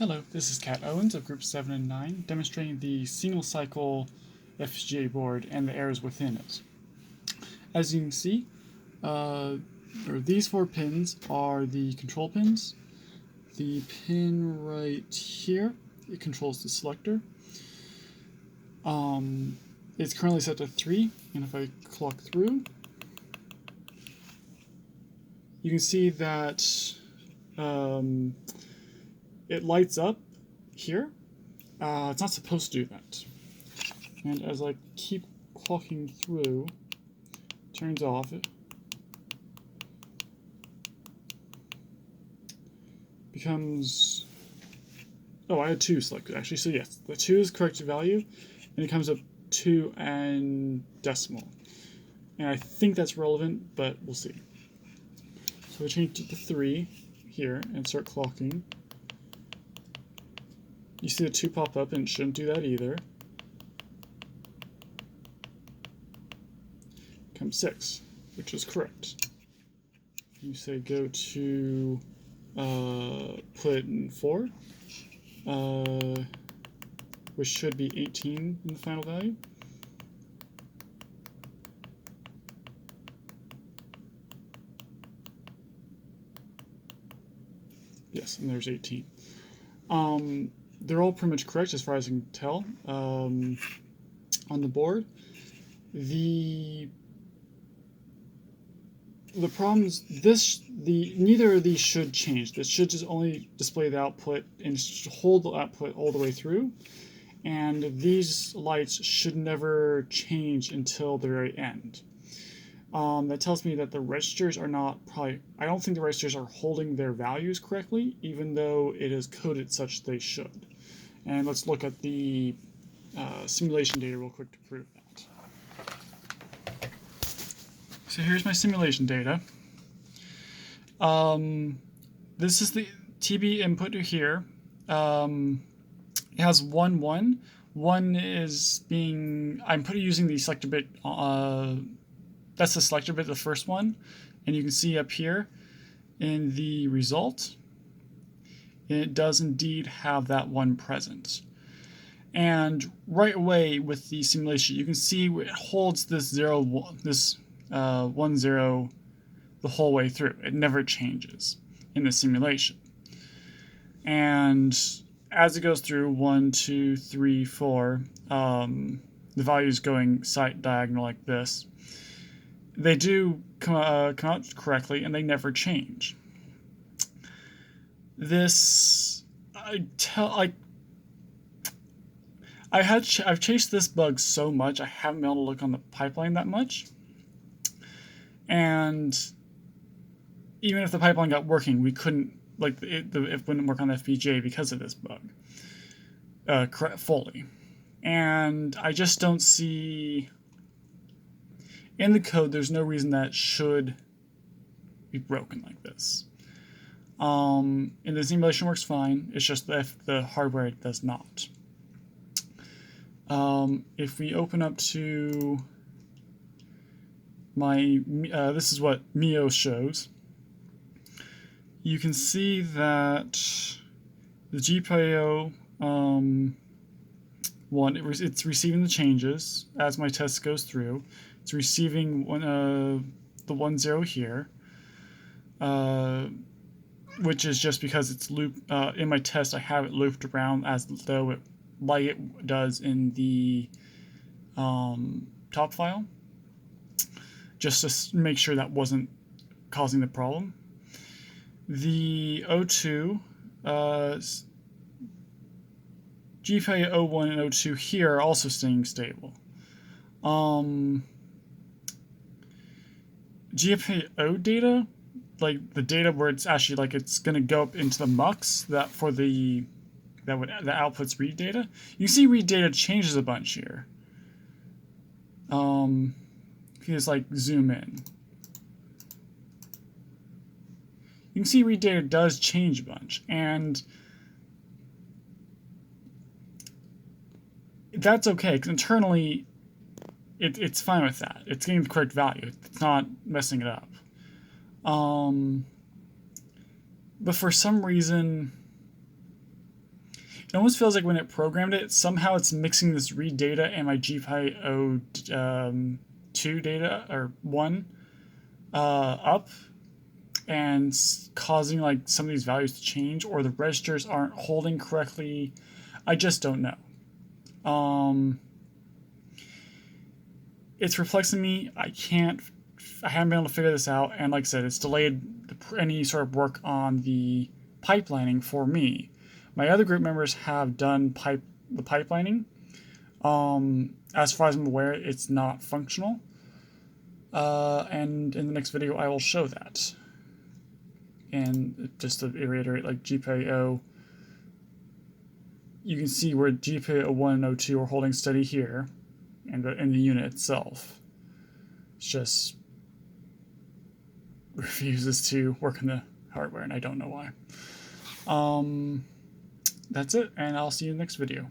Hello, this is Kat Owens of Group 7 and 9, demonstrating the single cycle FPGA board and the errors within it. As you can see, these 4 pins are the control pins. The pin right here, it controls the selector. It's currently set to 3, and if I clock through, you can see that it lights up here. It's not supposed to do that. And as I keep clocking through, it turns off. It becomes... Oh, I had 2 selected actually, so yes, the 2 is correct value, and it comes up 2 and decimal. And I think that's relevant, but we'll see. So I change it to 3 here and start clocking. You see the 2 pop up, and it shouldn't do that either. Comes 6, which is correct. You say go to put in 4, which should be 18 in the final value. Yes, and there's 18. They're all pretty much correct as far as I can tell on the board. The problems, neither of these should change. This should just only display the output and hold the output all the way through. And these lights should never change until the very end. That tells me that the registers are not I don't think the registers are holding their values correctly, even though it is coded such they should. And let's look at the simulation data real quick to prove that. So here's my simulation data. This is the TB input to here. It has 1, 1. 1 is I'm using the selector bit, that's the selector bit, the first one. And you can see up here in the result, it does indeed have that 1 present. And right away with the simulation, you can see it holds this 0, 1, this 1, 0 the whole way through. It never changes in the simulation. And as it goes through 1, 2, 3, 4, the values going side diagonal like this, they do come out correctly, and they never change. This, I've chased this bug so much, I haven't been able to look on the pipeline that much. And even if the pipeline got working, we couldn't, it wouldn't work on the FPGA because of this bug fully. And I just don't see, in the code, there's no reason that should be broken like this. And the simulation works fine, it's just that the hardware does not. If we open up to my, this is what Mio shows, you can see that the GPIO 1, it's receiving the changes as my test goes through. It's receiving the 1, 0 here, which is just because it's looped. In my test, I have it looped around as though like it does in the top file, just to make sure that wasn't causing the problem. The O2, GPIO 01 and O2 here are also staying stable. GPIO data, like the data where it's actually like it's going to go up into the mux the outputs read data. You see read data changes a bunch here. You can just like zoom in. You can see read data does change a bunch, and that's okay because internally it's fine with that. It's getting the correct value. It's not messing it up. But for some reason, it almost feels like when it programmed it, somehow it's mixing this read data and my GPIO 2 data, or 1, up, and causing like some of these values to change, or the registers aren't holding correctly. I just don't know. It's perplexing me. I haven't been able to figure this out, and like I said, it's delayed any sort of work on the pipelining for me. My other group members have done the pipelining. As far as I'm aware, it's not functional. And in the next video, I will show that. And just to reiterate, like GPIO, you can see where GPIO 1 and 02 are holding steady here, and in the unit itself. It's just refuses to work in the hardware, and I don't know why. That's it, and I'll see you in the next video.